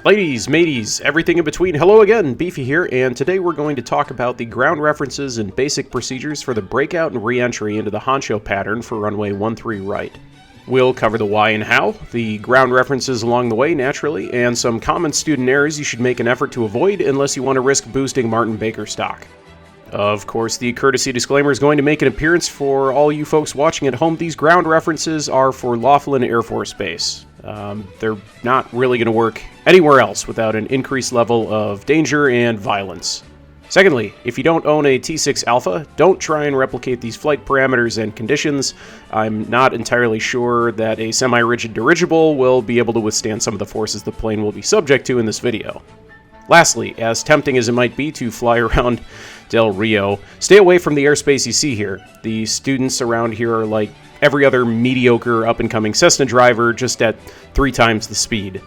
Ladies, mateys, everything in between, hello again, Beefy here, and today we're going to talk about the ground references and basic procedures for the breakout and re-entry into the Honcho Pattern for runway 13 right. We'll cover the why and how, the ground references along the way, naturally, and some common student errors you should make an effort to avoid unless you want to risk boosting Martin Baker stock. Of course, the courtesy disclaimer is going to make an appearance for all you folks watching at home. These ground references are for Laughlin Air Force Base. They're not really going to work anywhere else without an increased level of danger and violence. Secondly, if you don't own a T6 Alpha, don't try and replicate these flight parameters and conditions. I'm not entirely sure that a semi-rigid dirigible will be able to withstand some of the forces the plane will be subject to in this video. Lastly, as tempting as it might be to fly around Del Rio, stay away from the airspace you see here. The students around here are like every other mediocre up-and-coming Cessna driver, just at 3 times the speed.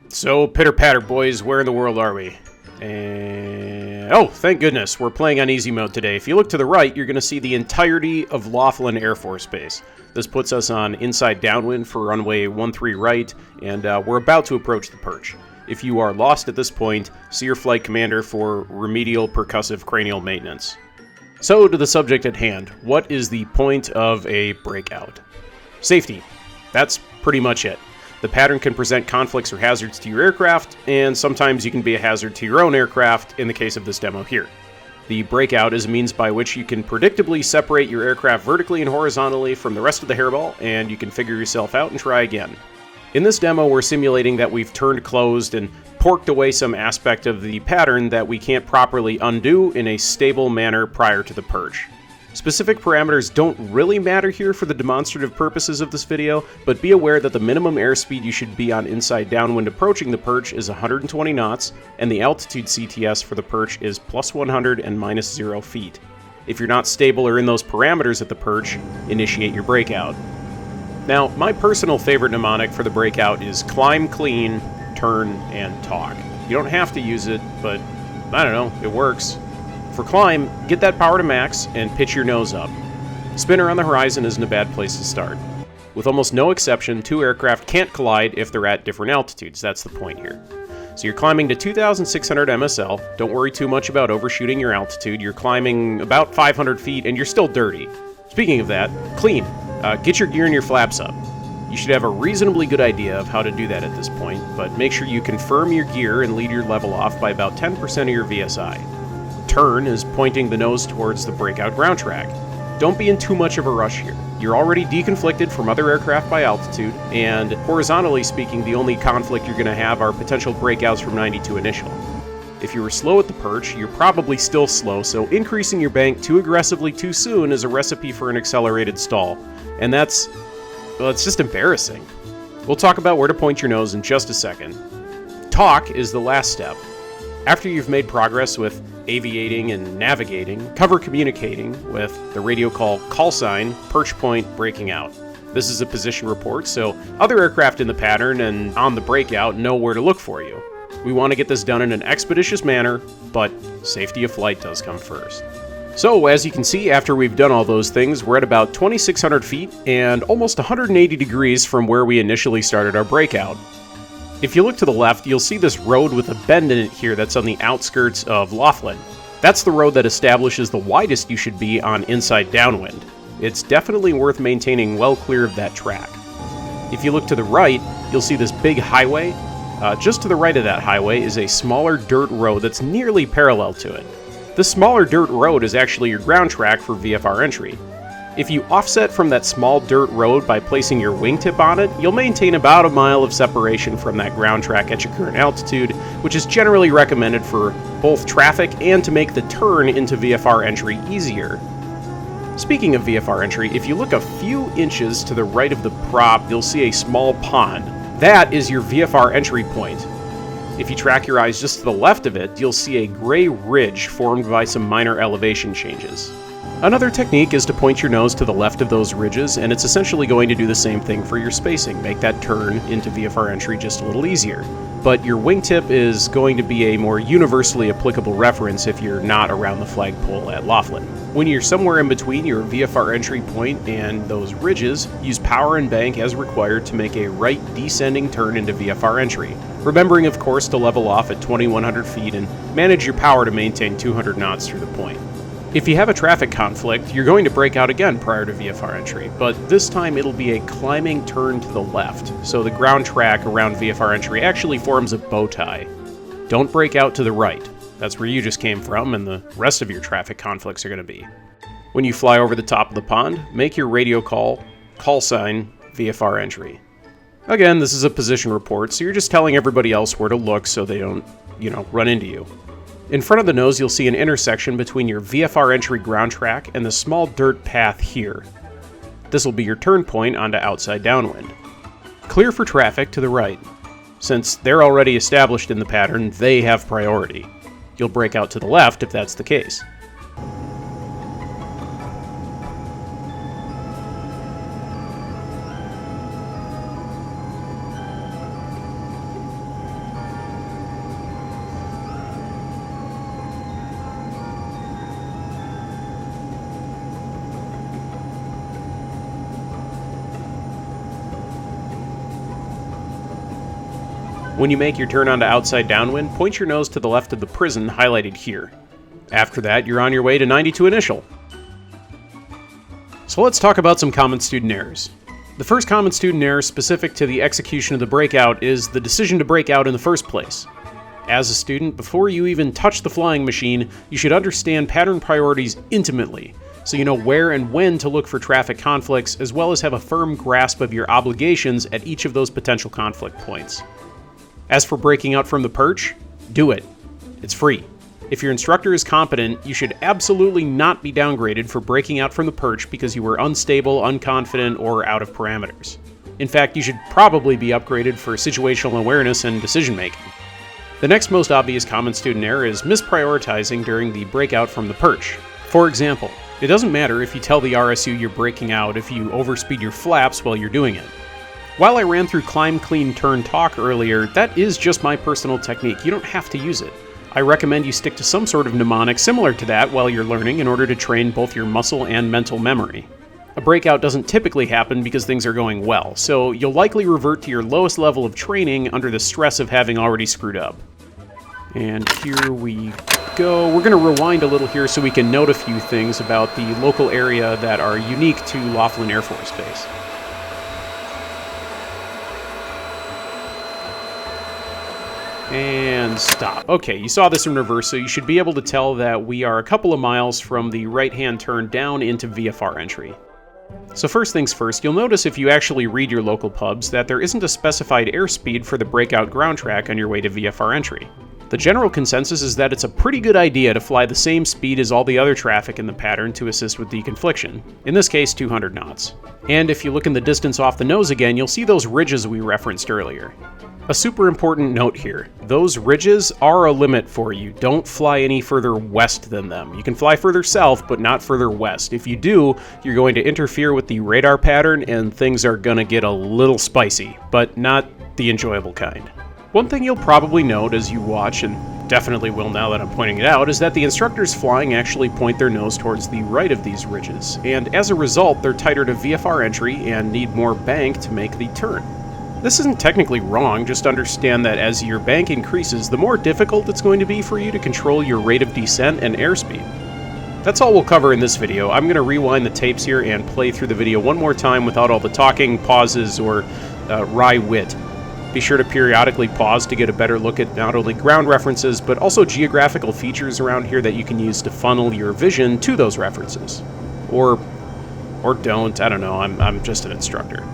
So, pitter-patter, boys, where in the world are we? And oh, thank goodness, we're playing on easy mode today. If you look to the right, you're going to see the entirety of Laughlin Air Force Base. This puts us on inside downwind for runway 13 right, and we're about to approach the perch. If you are lost at this point, see your flight commander for remedial percussive cranial maintenance. So, to the subject at hand, what is the point of a breakout? Safety. That's pretty much it. The pattern can present conflicts or hazards to your aircraft, and sometimes you can be a hazard to your own aircraft in the case of this demo here. The breakout is a means by which you can predictably separate your aircraft vertically and horizontally from the rest of the hairball, and you can figure yourself out and try again. In this demo, we're simulating that we've turned closed and porked away some aspect of the pattern that we can't properly undo in a stable manner prior to the perch. Specific parameters don't really matter here for the demonstrative purposes of this video, but be aware that the minimum airspeed you should be on inside downwind approaching the perch is 120 knots, and the altitude CTS for the perch is plus 100 and minus 0 feet. If you're not stable or in those parameters at the perch, initiate your breakout. Now, my personal favorite mnemonic for the breakout is climb clean, turn, and talk. You don't have to use it, but I don't know, it works. For climb, get that power to max and pitch your nose up. Spinner on the horizon isn't a bad place to start. With almost no exception, 2 aircraft can't collide if they're at different altitudes. That's the point here. So you're climbing to 2,600 MSL. Don't worry too much about overshooting your altitude. You're climbing about 500 feet and you're still dirty. Speaking of that, clean. Get your gear and your flaps up. You should have a reasonably good idea of how to do that at this point, but make sure you confirm your gear and lead your level off by about 10% of your VSI. Turn is pointing the nose towards the breakout ground track. Don't be in too much of a rush here. You're already deconflicted from other aircraft by altitude, and horizontally speaking, the only conflict you're going to have are potential breakouts from 92 initial. If you were slow at the perch, you're probably still slow, so increasing your bank too aggressively too soon is a recipe for an accelerated stall. And that's, well, it's just embarrassing. We'll talk about where to point your nose in just a second. Talk is the last step. After you've made progress with aviating and navigating, cover communicating with the radio call sign, perch point, breaking out. This is a position report, so other aircraft in the pattern and on the breakout know where to look for you. We want to get this done in an expeditious manner, but safety of flight does come first. So, as you can see, after we've done all those things, we're at about 2,600 feet and almost 180 degrees from where we initially started our breakout. If you look to the left, you'll see this road with a bend in it here that's on the outskirts of Laughlin. That's the road that establishes the widest you should be on inside downwind. It's definitely worth maintaining well clear of that track. If you look to the right, you'll see this big highway. Just to the right of that highway is a smaller dirt road that's nearly parallel to it. This smaller dirt road is actually your ground track for VFR entry. If you offset from that small dirt road by placing your wingtip on it, you'll maintain about a mile of separation from that ground track at your current altitude, which is generally recommended for both traffic and to make the turn into VFR entry easier. Speaking of VFR entry, if you look a few inches to the right of the prop, you'll see a small pond. That is your VFR entry point. If you track your eyes just to the left of it, you'll see a gray ridge formed by some minor elevation changes. Another technique is to point your nose to the left of those ridges, and it's essentially going to do the same thing for your spacing, make that turn into VFR entry just a little easier. But your wingtip is going to be a more universally applicable reference if you're not around the flagpole at Laughlin. When you're somewhere in between your VFR entry point and those ridges, use power and bank as required to make a right descending turn into VFR entry, remembering of course to level off at 2100 feet and manage your power to maintain 200 knots through the point. If you have a traffic conflict, you're going to break out again prior to VFR entry, but this time it'll be a climbing turn to the left, so the ground track around VFR entry actually forms a bow tie. Don't break out to the right. That's where you just came from, and the rest of your traffic conflicts are going to be. When you fly over the top of the pond, make your radio call sign VFR entry. Again, this is a position report, so you're just telling everybody else where to look so they don't, run into you. In front of the nose, you'll see an intersection between your VFR entry ground track and the small dirt path here. This will be your turn point onto outside downwind. Clear for traffic to the right. Since they're already established in the pattern, they have priority. You'll break out to the left if that's the case. When you make your turn onto outside downwind, point your nose to the left of the prison highlighted here. After that, you're on your way to 92 initial. So let's talk about some common student errors. The first common student error specific to the execution of the breakout is the decision to break out in the first place. As a student, before you even touch the flying machine, you should understand pattern priorities intimately, so you know where and when to look for traffic conflicts, as well as have a firm grasp of your obligations at each of those potential conflict points. As for breaking out from the perch, do it. It's free. If your instructor is competent, you should absolutely not be downgraded for breaking out from the perch because you were unstable, unconfident, or out of parameters. In fact, you should probably be upgraded for situational awareness and decision making. The next most obvious common student error is misprioritizing during the breakout from the perch. For example, it doesn't matter if you tell the RSU you're breaking out if you overspeed your flaps while you're doing it. While I ran through climb, clean, turn, talk earlier, that is just my personal technique. You don't have to use it. I recommend you stick to some sort of mnemonic similar to that while you're learning in order to train both your muscle and mental memory. A breakout doesn't typically happen because things are going well, so you'll likely revert to your lowest level of training under the stress of having already screwed up. And here we go. We're going to rewind a little here so we can note a few things about the local area that are unique to Laughlin Air Force Base. And stop. Okay, you saw this in reverse, so you should be able to tell that we are a couple of miles from the right-hand turn down into VFR entry. So first things first, you'll notice if you actually read your local pubs that there isn't a specified airspeed for the breakout ground track on your way to VFR entry. The general consensus is that it's a pretty good idea to fly the same speed as all the other traffic in the pattern to assist with deconfliction, in this case 200 knots. And if you look in the distance off the nose again, you'll see those ridges we referenced earlier. A super important note here, those ridges are a limit for you. Don't fly any further west than them. You can fly further south, but not further west. If you do, you're going to interfere with the radar pattern and things are gonna get a little spicy, but not the enjoyable kind. One thing you'll probably note as you watch, and definitely will now that I'm pointing it out, is that the instructors flying actually point their nose towards the right of these ridges, and as a result, they're tighter to VFR entry and need more bank to make the turn. This isn't technically wrong, just understand that as your bank increases, the more difficult it's going to be for you to control your rate of descent and airspeed. That's all we'll cover in this video. I'm going to rewind the tapes here and play through the video one more time without all the talking, pauses, or wry wit. Be sure to periodically pause to get a better look at not only ground references, but also geographical features around here that you can use to funnel your vision to those references. Or don't, I don't know, I'm just an instructor.